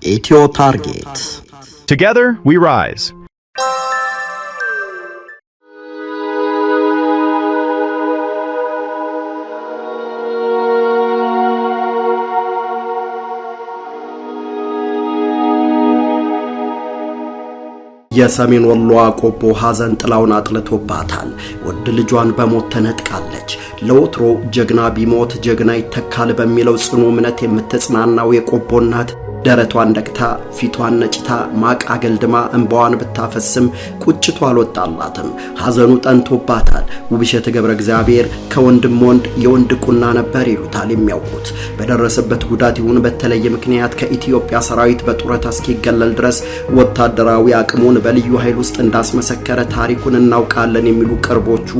Etio Target. Together we rise. የሰሜን ወሎ ቆቦ ሐዘን ጥላውን አጥልቶባታል። ወድ ልጇን በሞት ተነጥቃለች። ለወትሮ ጀግና ቢሞት ጀግና ይተካል በሚለው ጽኑ እምነት የምትጽናናው የቆቦ እናት ደረቷን ደቅታ ፊቷን ነጭታ ማቅ አገልድማ እንባዋን ብታፈስም ቁጭቷ አልወጣላትም። ሐዘኑ ጠንቶባታል። ውብሸት ገብረ እግዚአብሔር ከወንድም ወንድ የወንድ ቁና ነበር ይሉታል የሚያውቁት። በደረሰበት ጉዳት ይሁን በተለየ ምክንያት ከኢትዮጵያ ሰራዊት በጡረታ እስኪገለል ድረስ ወታደራዊ አቅሙን በልዩ ኃይል ውስጥ እንዳስመሰከረ ታሪኩን እናውቃለን የሚሉ ቅርቦቹ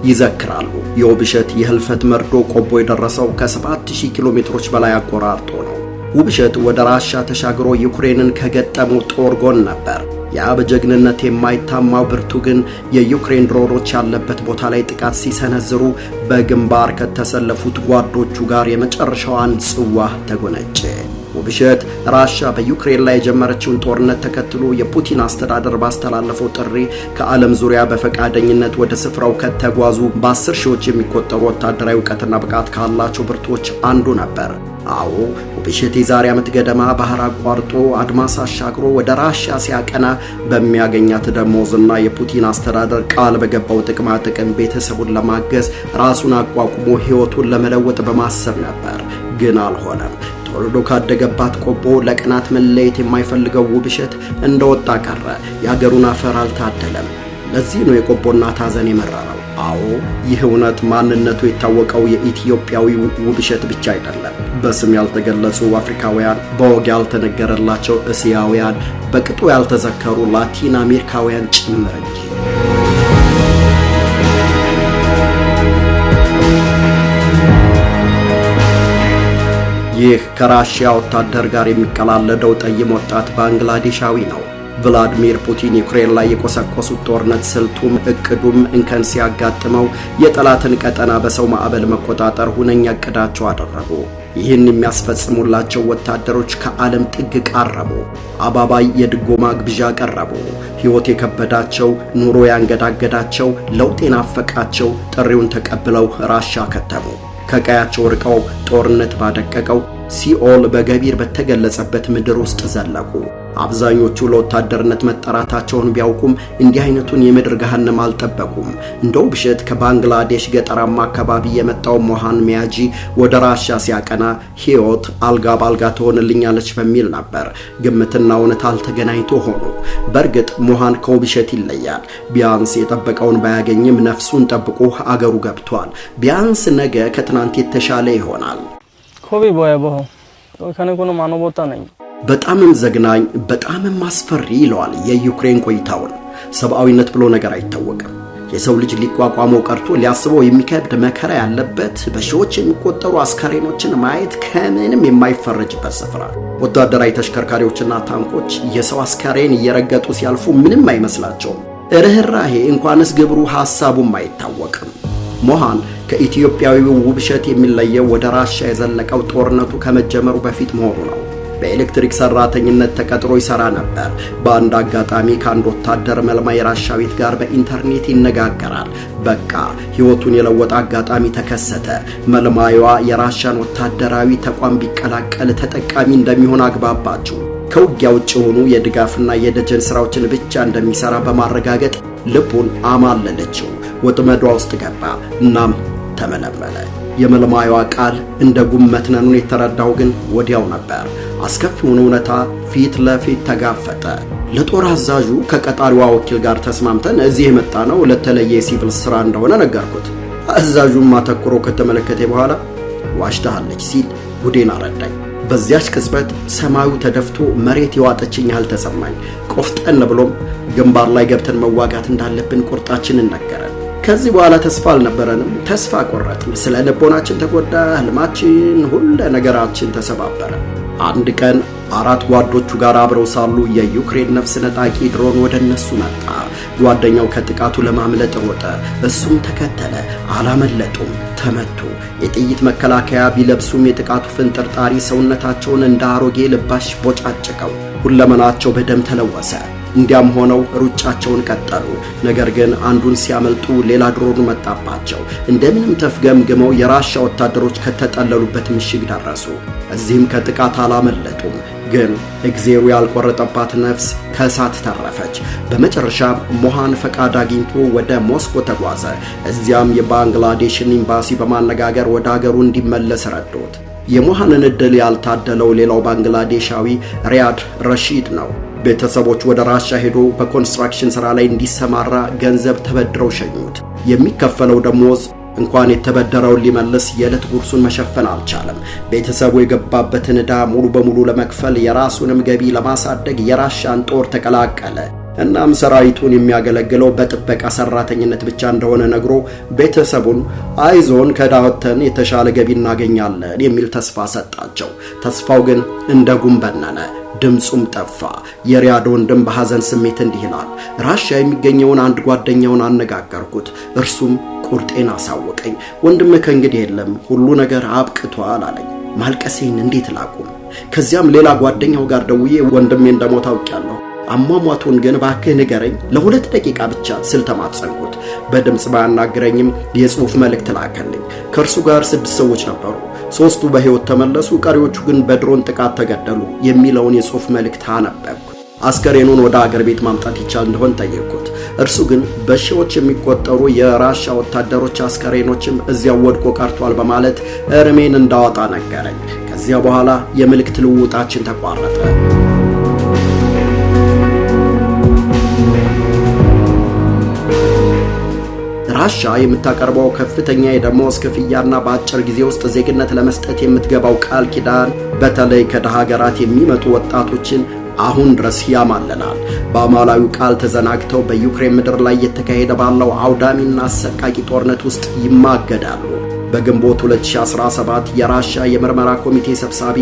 ይዘክራሉ። የውብሸት የህልፈት መርዶ ቆቦ የደረሰው ከ7000 ኪሎ ሜትሮች በላይ አቆራርጦ ነው። ውብሸት ወደ ራሻ ተሻግሮ ዩክሬንን ከገጠሙ ጦር ጎን ነበር። ያ በጀግንነት የማይታማው ብርቱ ግን የዩክሬን ድሮኖች ያለበት ቦታ ላይ ጥቃት ሲሰነዝሩ በግንባር ከተሰለፉት ጓዶቹ ጋር የመጨረሻዋን ጽዋ ተጎነጨ። ውብሸት ራሻ በዩክሬን ላይ የጀመረችውን ጦርነት ተከትሎ የፑቲን አስተዳደር ባስተላለፈው ጥሪ ከዓለም ዙሪያ በፈቃደኝነት ወደ ስፍራው ከተጓዙ በ10 ሺዎች የሚቆጠሩ ወታደራዊ ዕውቀትና ብቃት ካላቸው ብርቶች አንዱ ነበር። አዎ ውብሸት የዛሬ ዓመት ገደማ ባህር አቋርጦ አድማስ አሻግሮ ወደ ራሻ ሲያቀና በሚያገኛት ደሞዝና የፑቲን አስተዳደር ቃል በገባው ጥቅማ ጥቅም ቤተሰቡን ለማገዝ ራሱን አቋቁሞ ሕይወቱን ለመለወጥ በማሰብ ነበር። ግን አልሆነም። ተወልዶ ካደገባት ቆቦ ለቀናት መለየት የማይፈልገው ውብሸት እንደወጣ ቀረ። የሀገሩን አፈር አልታደለም። ለዚህ ነው የቆቦ እናት ሐዘን የመረረው። አዎ ይህ እውነት ማንነቱ የታወቀው የኢትዮጵያዊ ውብሸት ብቻ አይደለም። በስም ያልተገለጹ አፍሪካውያን፣ በወግ ያልተነገረላቸው እስያውያን፣ በቅጡ ያልተዘከሩ ላቲን አሜሪካውያን ጭምር እንጂ። ይህ ከራሺያ ወታደር ጋር የሚቀላለደው ጠይም ወጣት ባንግላዴሻዊ ነው። ቭላድሚር ፑቲን ዩክሬን ላይ የቆሰቆሱት ጦርነት ስልቱም እቅዱም እንከን ሲያጋጥመው የጠላትን ቀጠና በሰው ማዕበል መቆጣጠር ሁነኛ እቅዳቸው አደረጉ። ይህን የሚያስፈጽሙላቸው ወታደሮች ከዓለም ጥግ ቃረቡ። አባባይ የድጎማ ግብዣ ቀረቡ። ሕይወት የከበዳቸው፣ ኑሮ ያንገዳገዳቸው፣ ለውጥ የናፈቃቸው ጥሪውን ተቀብለው ራሻ ከተሙ። ከቀያቸው ርቀው ጦርነት ባደቀቀው ሲኦል በገቢር በተገለጸበት ምድር ውስጥ ዘለቁ። አብዛኞቹ ለወታደርነት መጠራታቸውን ቢያውቁም እንዲህ አይነቱን የምድር ገሃነም አልጠበቁም። እንደ ውብሸት ከባንግላዴሽ ገጠራማ አካባቢ የመጣው ሞሃን ሚያጂ ወደ ራሻ ሲያቀና ሕይወት አልጋ ባልጋ ትሆንልኛለች በሚል ነበር። ግምትና እውነት አልተገናኝቶ ሆኑ። በእርግጥ ሞሃን ከውብሸት ይለያል። ቢያንስ የጠበቀውን ባያገኝም ነፍሱን ጠብቆ አገሩ ገብቷል። ቢያንስ ነገ ከትናንት የተሻለ ይሆናል። ኮቢ ቦያቦ ወካነ ኮኖ ማኖቦታ ነኝ። በጣምም ዘግናኝ በጣምም አስፈሪ ይለዋል የዩክሬን ቆይታውን። ሰብአዊነት ብሎ ነገር አይታወቅም። የሰው ልጅ ሊቋቋመው ቀርቶ ሊያስበው የሚከብድ መከራ ያለበት በሺዎች የሚቆጠሩ አስከሬኖችን ማየት ከምንም የማይፈረጅበት ስፍራ። ወታደራዊ ተሽከርካሪዎችና ታንኮች የሰው አስከሬን እየረገጡ ሲያልፉ ምንም አይመስላቸውም። ርህራሄ እንኳንስ ግብሩ ሐሳቡም አይታወቅም። ሞሃን ከኢትዮጵያዊው ውብሸት የሚለየው ወደ ራሻ የዘለቀው ጦርነቱ ከመጀመሩ በፊት መሆኑ ነው። በኤሌክትሪክ ሰራተኝነት ተቀጥሮ ይሰራ ነበር። በአንድ አጋጣሚ ከአንድ ወታደር መልማይ ራሻዊት ጋር በኢንተርኔት ይነጋገራል። በቃ ሕይወቱን የለወጠ አጋጣሚ ተከሰተ። መልማዩዋ የራሻን ወታደራዊ ተቋም ቢቀላቀል ተጠቃሚ እንደሚሆን አግባባችው። ከውጊያ ውጭ ሆኑ የድጋፍና የደጀን ስራዎችን ብቻ እንደሚሰራ በማረጋገጥ ልቡን አማለለችው። ወጥመዷ ውስጥ ገባ። እናም ተመለመለ። የመልማዩዋ ቃል እንደ ጉመት ነኑን የተረዳው ግን ወዲያው ነበር። አስከፊውን እውነታ ፊት ለፊት ተጋፈጠ። ለጦር አዛዡ ከቀጣሪዋ ወኪል ጋር ተስማምተን እዚህ የመጣ ነው ለተለየ የሲቪል ስራ እንደሆነ ነገርኩት። አዛዡም አተኩሮ ከተመለከተ በኋላ ዋሽታለች ሲል ጉዴን አረዳኝ። በዚያች ቅጽበት ሰማዩ ተደፍቶ መሬት የዋጠችኝ ያህል ተሰማኝ። ቆፍጠን ብሎም ግንባር ላይ ገብተን መዋጋት እንዳለብን ቁርጣችንን ነገረን። ከዚህ በኋላ ተስፋ አልነበረንም። ተስፋ ቆረጥን። ስለ ልቦናችን ተጎዳ። ህልማችን፣ ሁሉ ነገራችን ተሰባበረ። አንድ ቀን አራት ጓዶቹ ጋር አብረው ሳሉ የዩክሬን ነፍስ ነጣቂ ድሮን ወደ እነሱ መጣ። ጓደኛው ከጥቃቱ ለማምለጥ ሮጠ፣ እሱም ተከተለ። አላመለጡም፣ ተመቱ። የጥይት መከላከያ ቢለብሱም የጥቃቱ ፍንጥርጣሪ ሰውነታቸውን እንደ አሮጌ ልባሽ ቦጫጭቀው ሁለመናቸው በደም ተለወሰ። እንዲያም ሆነው ሩጫቸውን ቀጠሉ። ነገር ግን አንዱን ሲያመልጡ ሌላ ድሮን መጣባቸው። እንደምንም ተፍገምግመው የራሻ ወታደሮች ከተጠለሉበት ምሽግ ደረሱ። እዚህም ከጥቃት አላመለጡም። ግን እግዚአብሔር ያልቆረጠባት ነፍስ ከእሳት ተረፈች። በመጨረሻም ሞሃን ፈቃድ አግኝቶ ወደ ሞስኮ ተጓዘ። እዚያም የባንግላዴሽን ኤምባሲ በማነጋገር ወደ ሀገሩ እንዲመለስ ረዶት። የሞሃንን ዕድል ያልታደለው ሌላው ባንግላዴሻዊ ሪያድ ረሺድ ነው። ቤተሰቦች ወደ ራሻ ሄዶ በኮንስትራክሽን ሥራ ላይ እንዲሰማራ ገንዘብ ተበድረው ሸኙት። የሚከፈለው ደሞዝ እንኳን የተበደረውን ሊመልስ የዕለት ጉርሱን መሸፈን አልቻለም። ቤተሰቡ የገባበትን ዕዳ ሙሉ በሙሉ ለመክፈል የራሱንም ገቢ ለማሳደግ የራሻን ጦር ተቀላቀለ። እናም ሰራዊቱን የሚያገለግለው በጥበቃ ሰራተኝነት ብቻ እንደሆነ ነግሮ ቤተሰቡን አይዞን ከዳወተን የተሻለ ገቢ እናገኛለን የሚል ተስፋ ሰጣቸው። ተስፋው ግን እንደ ጉም በነነ፣ ድምጹም ጠፋ። የሪያድ ወንድም በሐዘን ስሜት እንዲህ ይላል። ራሻ የሚገኘውን አንድ ጓደኛውን አነጋገርኩት። እርሱም ቁርጤን አሳወቀኝ። ወንድም ከእንግዲህ የለም፣ ሁሉ ነገር አብቅቷል አለኝ። ማልቀሴን እንዴት ላቁም? ከዚያም ሌላ ጓደኛው ጋር ደውዬ ወንድሜ እንደሞተ አውቄያለሁ፣ አሟሟቱን ግን ባክህ ንገረኝ ለ2 ደቂቃ ብቻ ስል ተማጸንኩት። በድምጽ ባያናግረኝም የጽሑፍ መልእክት ላከልኝ። ከእርሱ ጋር 6 ሰዎች ነበሩ። 3ቱ በሕይወት ተመለሱ፣ ቀሪዎቹ ግን በድሮን ጥቃት ተገደሉ የሚለውን የጽሑፍ መልእክት አነበብኩ። አስከሬኑን ወደ አገር ቤት ማምጣት ይቻል እንደሆን ጠየቅኩት። እርሱ ግን በሺዎች የሚቆጠሩ የራሻ ወታደሮች አስከሬኖችም እዚያው ወድቆ ቀርቷል በማለት እርሜን እንዳወጣ ነገረኝ። ከዚያ በኋላ የመልእክት ልውውጣችን ተቋረጠ። ራሻ የምታቀርበው ከፍተኛ የደሞዝ ክፍያና በአጭር ጊዜ ውስጥ ዜግነት ለመስጠት የምትገባው ቃል ኪዳን በተለይ ከደሃ ሀገራት የሚመጡ ወጣቶችን አሁን ድረስ ያማልላል። በአማላዊ ቃል ተዘናግተው በዩክሬን ምድር ላይ የተካሄደ ባለው አውዳሚና አሰቃቂ ጦርነት ውስጥ ይማገዳሉ። በግንቦት 2017 የራሻ የምርመራ ኮሚቴ ሰብሳቢ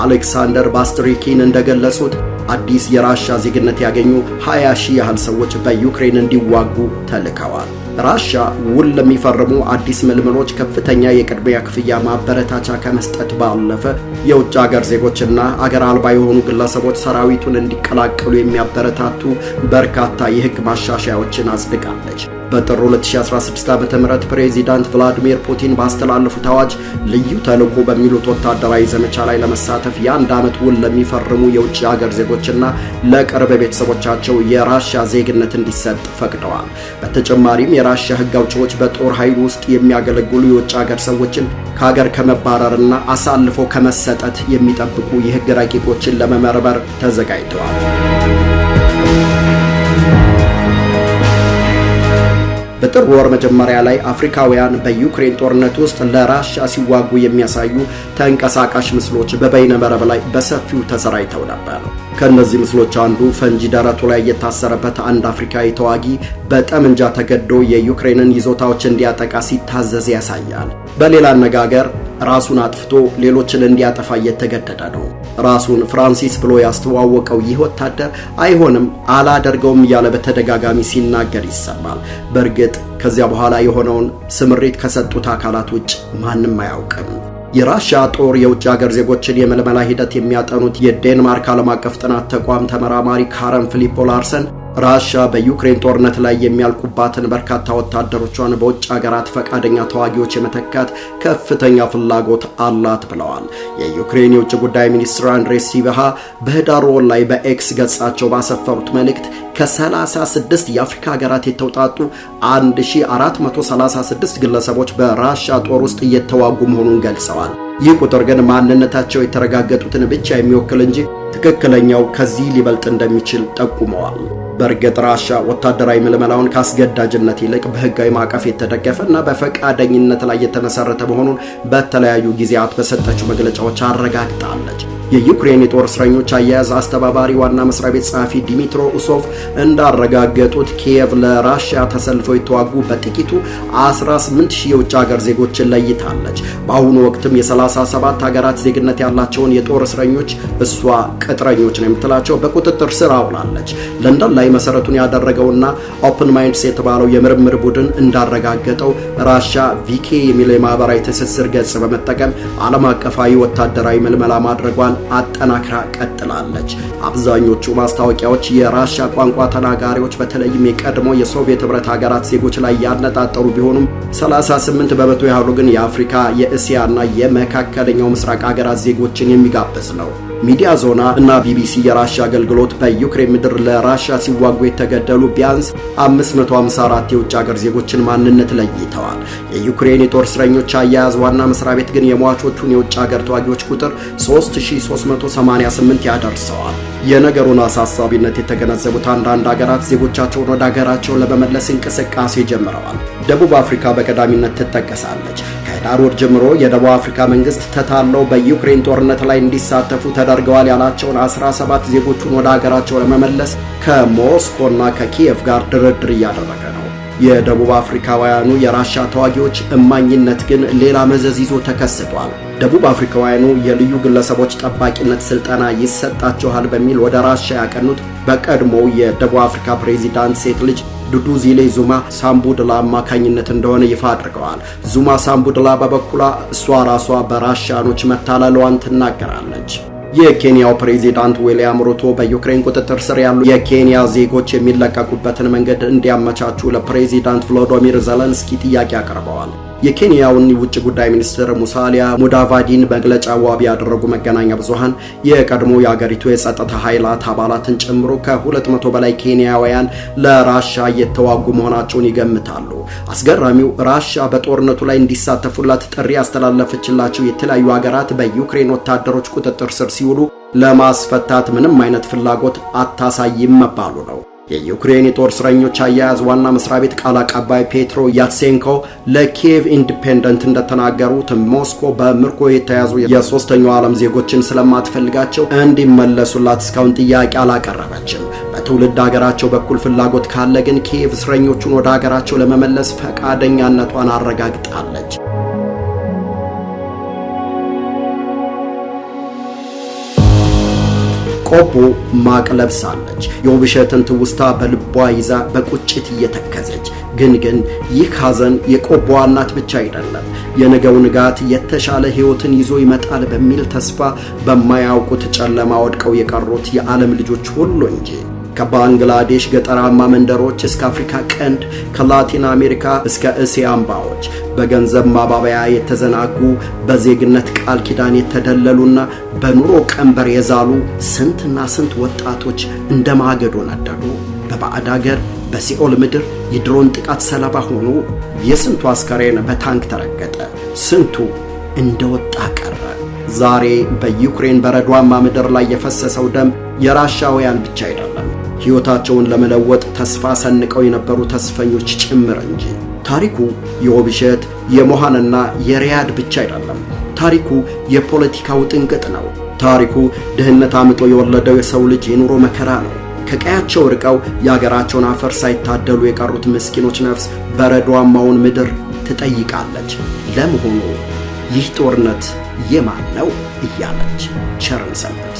አሌክሳንደር ባስትሪኪን እንደገለጹት አዲስ የራሻ ዜግነት ያገኙ 20 ሺህ ያህል ሰዎች በዩክሬን እንዲዋጉ ተልከዋል። ራሻ ውል ለሚፈርሙ አዲስ ምልምሎች ከፍተኛ የቅድሚያ ክፍያ ማበረታቻ ከመስጠት ባለፈ የውጭ ሀገር ዜጎችና አገር አልባ የሆኑ ግለሰቦች ሰራዊቱን እንዲቀላቀሉ የሚያበረታቱ በርካታ የሕግ ማሻሻያዎችን አጽድቃለች። በጥር 2016 ዓ.ም ፕሬዚዳንት ቭላዲሚር ፑቲን ባስተላለፉት አዋጅ ልዩ ተልዕኮ በሚሉት ወታደራዊ ዘመቻ ላይ ለመሳተፍ የ1 ዓመት ውል ለሚፈርሙ የውጭ ሀገር ዜጎችና ለቅርብ ቤተሰቦቻቸው የራሻ ዜግነት እንዲሰጥ ፈቅደዋል። በተጨማሪም የራሻ ሕግ አውጪዎች በጦር ኃይል ውስጥ የሚያገለግሉ የውጭ ሀገር ሰዎችን ከሀገር ከመባረርና አሳልፎ ከመሰጠት የሚጠብቁ የሕግ ረቂቆችን ለመመርመር ተዘጋጅተዋል። በጥር ወር መጀመሪያ ላይ አፍሪካውያን በዩክሬን ጦርነት ውስጥ ለራሻ ሲዋጉ የሚያሳዩ ተንቀሳቃሽ ምስሎች በበይነ መረብ ላይ በሰፊው ተሰራጭተው ነበር። ከነዚህ ምስሎች አንዱ ፈንጂ ደረቱ ላይ የታሰረበት አንድ አፍሪካዊ ተዋጊ በጠመንጃ ተገዶ የዩክሬንን ይዞታዎች እንዲያጠቃ ሲታዘዝ ያሳያል። በሌላ አነጋገር ራሱን አጥፍቶ ሌሎችን እንዲያጠፋ እየተገደደ ነው። ራሱን ፍራንሲስ ብሎ ያስተዋወቀው ይህ ወታደር አይሆንም አላደርገውም እያለ በተደጋጋሚ ሲናገር ይሰማል። በእርግጥ ከዚያ በኋላ የሆነውን ስምሪት ከሰጡት አካላት ውጭ ማንም አያውቅም። የራሻ ጦር የውጭ ሀገር ዜጎችን የመልመላ ሂደት የሚያጠኑት የዴንማርክ ዓለም አቀፍ ጥናት ተቋም ተመራማሪ ካረን ፊሊፖ ላርሰን ራሻ በዩክሬን ጦርነት ላይ የሚያልቁባትን በርካታ ወታደሮቿን በውጭ ሀገራት ፈቃደኛ ተዋጊዎች የመተካት ከፍተኛ ፍላጎት አላት ብለዋል። የዩክሬን የውጭ ጉዳይ ሚኒስትር አንድሬ ሲቢሃ በህዳር ወር ላይ በኤክስ ገጻቸው ባሰፈሩት መልእክት ከ36 የአፍሪካ ሀገራት የተውጣጡ 1436 ግለሰቦች በራሻ ጦር ውስጥ እየተዋጉ መሆኑን ገልጸዋል። ይህ ቁጥር ግን ማንነታቸው የተረጋገጡትን ብቻ የሚወክል እንጂ ትክክለኛው ከዚህ ሊበልጥ እንደሚችል ጠቁመዋል። በእርግጥ ራሻ ወታደራዊ ምልመላውን ካስገዳጅነት ይልቅ በህጋዊ ማዕቀፍ የተደገፈና በፈቃደኝነት ላይ የተመሰረተ መሆኑን በተለያዩ ጊዜያት በሰጠችው መግለጫዎች አረጋግጣለች። የዩክሬን የጦር እስረኞች አያያዝ አስተባባሪ ዋና መስሪያ ቤት ጸሐፊ ዲሚትሮ ኡሶቭ እንዳረጋገጡት ኪየቭ ለራሽያ ተሰልፈው የተዋጉ በጥቂቱ 18000 የውጭ ሀገር ዜጎችን ለይታለች። በአሁኑ ወቅትም የ37 ሀገራት ዜግነት ያላቸውን የጦር እስረኞች እሷ ቅጥረኞች ነው የምትላቸው በቁጥጥር ስር አውላለች። ለንደን ላይ መሰረቱን ያደረገውና ኦፕን ማይንድስ የተባለው የምርምር ቡድን እንዳረጋገጠው ራሽያ ቪኬ የሚለው የማህበራዊ ትስስር ገጽ በመጠቀም ዓለም አቀፋዊ ወታደራዊ ምልመላ ማድረጓን አጠናክራ ቀጥላለች። አብዛኞቹ ማስታወቂያዎች የራሽያ ቋንቋ ተናጋሪዎች በተለይም የቀድሞ የሶቪየት ህብረት ሀገራት ዜጎች ላይ ያነጣጠሩ ቢሆኑም 38 በመቶ ያህሉ ግን የአፍሪካ፣ የእስያና የመካከለኛው ምስራቅ ሀገራት ዜጎችን የሚጋብዝ ነው። ሚዲያ ዞና እና ቢቢሲ የራሽያ አገልግሎት በዩክሬን ምድር ለራሽያ ሲዋጉ የተገደሉ ቢያንስ 554 የውጭ ሀገር ዜጎችን ማንነት ለይተዋል። የዩክሬን የጦር እስረኞች አያያዝ ዋና መስሪያ ቤት ግን የሟቾቹን የውጭ ሀገር ተዋጊዎች ቁጥር 3388 ያደርሰዋል። የነገሩን አሳሳቢነት የተገነዘቡት አንዳንድ ሀገራት ዜጎቻቸውን ወደ ሀገራቸው ለመመለስ እንቅስቃሴ ጀምረዋል። ደቡብ አፍሪካ በቀዳሚነት ትጠቀሳለች። ከህዳር ወር ጀምሮ የደቡብ አፍሪካ መንግስት ተታለው በዩክሬን ጦርነት ላይ እንዲሳተፉ ተደርገዋል ያላቸውን 17 ዜጎቹን ወደ ሀገራቸው ለመመለስ ከሞስኮና ከኪየቭ ጋር ድርድር እያደረገ ነው። የደቡብ አፍሪካውያኑ የራሽያ ተዋጊዎች እማኝነት ግን ሌላ መዘዝ ይዞ ተከስቷል። ደቡብ አፍሪካውያኑ የልዩ ግለሰቦች ጠባቂነት ስልጠና ይሰጣቸዋል በሚል ወደ ራሽያ ያቀኑት በቀድሞው የደቡብ አፍሪካ ፕሬዚዳንት ሴት ልጅ ዱዱዚሌ ዙማ ሳምቡድላ አማካኝነት እንደሆነ ይፋ አድርገዋል። ዙማ ሳምቡድላ በበኩሏ እሷ ራሷ በራሽያኖች መታለሏን ትናገራለች። የኬንያው ፕሬዚዳንት ዊሊያም ሩቶ በዩክሬን ቁጥጥር ስር ያሉ የኬንያ ዜጎች የሚለቀቁበትን መንገድ እንዲያመቻቹ ለፕሬዚዳንት ቮሎዶሚር ዘለንስኪ ጥያቄ አቅርበዋል። የኬንያውን ውጭ ጉዳይ ሚኒስትር ሙሳሊያ ሙዳቫዲን መግለጫ ዋቢ ያደረጉ መገናኛ ብዙሃን የቀድሞ የአገሪቱ የጸጥታ ኃይላት አባላትን ጨምሮ ከ200 በላይ ኬንያውያን ለራሽያ እየተዋጉ መሆናቸውን ይገምታሉ። አስገራሚው ራሽያ በጦርነቱ ላይ እንዲሳተፉላት ጥሪ ያስተላለፈችላቸው የተለያዩ ሀገራት በዩክሬን ወታደሮች ቁጥጥር ስር ሲውሉ ለማስፈታት ምንም አይነት ፍላጎት አታሳይም መባሉ ነው። የዩክሬን የጦር እስረኞች አያያዝ ዋና መስሪያ ቤት ቃል አቀባይ ፔትሮ ያትሴንኮ ለኪየቭ ኢንዲፔንደንት እንደተናገሩት ሞስኮ በምርኮ የተያዙ የሶስተኛው ዓለም ዜጎችን ስለማትፈልጋቸው እንዲመለሱላት እስካሁን ጥያቄ አላቀረበችም። በትውልድ ሀገራቸው በኩል ፍላጎት ካለ ግን ኪየቭ እስረኞቹን ወደ ሀገራቸው ለመመለስ ፈቃደኛነቷን አረጋግጣለች። ቆቦ ማቅ ለብሳለች። የውብሸትን ትውስታ በልቧ ይዛ በቁጭት እየተከዘች ግን ይህ ሐዘን የቆቦዋ እናት ብቻ አይደለም። የነገው ንጋት የተሻለ ሕይወትን ይዞ ይመጣል በሚል ተስፋ በማያውቁት ጨለማ ወድቀው የቀሩት የዓለም ልጆች ሁሉ እንጂ። ከባንግላዴሽ ገጠራማ መንደሮች እስከ አፍሪካ ቀንድ፣ ከላቲን አሜሪካ እስከ እስያ አምባዎች በገንዘብ ማባበያ የተዘናጉ በዜግነት ቃል ኪዳን የተደለሉና በኑሮ ቀንበር የዛሉ ስንትና ስንት ወጣቶች እንደማገዶ ነደዱ። በባዕድ አገር በሲኦል ምድር የድሮን ጥቃት ሰለባ ሆኑ። የስንቱ አስከሬን በታንክ ተረገጠ፣ ስንቱ እንደወጣ ቀረ። ዛሬ በዩክሬን በረዷማ ምድር ላይ የፈሰሰው ደም የራሻውያን ብቻ አይደለም፣ ሕይወታቸውን ለመለወጥ ተስፋ ሰንቀው የነበሩ ተስፈኞች ጭምር እንጂ። ታሪኩ የውብሸት የሞሃንና የሪያድ ብቻ አይደለም። ታሪኩ የፖለቲካው ጥንቅጥ ነው። ታሪኩ ድህነት አምጦ የወለደው የሰው ልጅ የኑሮ መከራ ነው። ከቀያቸው ርቀው የአገራቸውን አፈር ሳይታደሉ የቀሩት ምስኪኖች ነፍስ በረዷማውን ምድር ትጠይቃለች፣ ለመሆኑ ይህ ጦርነት የማን ነው እያለች። ቸርን ሰንብት።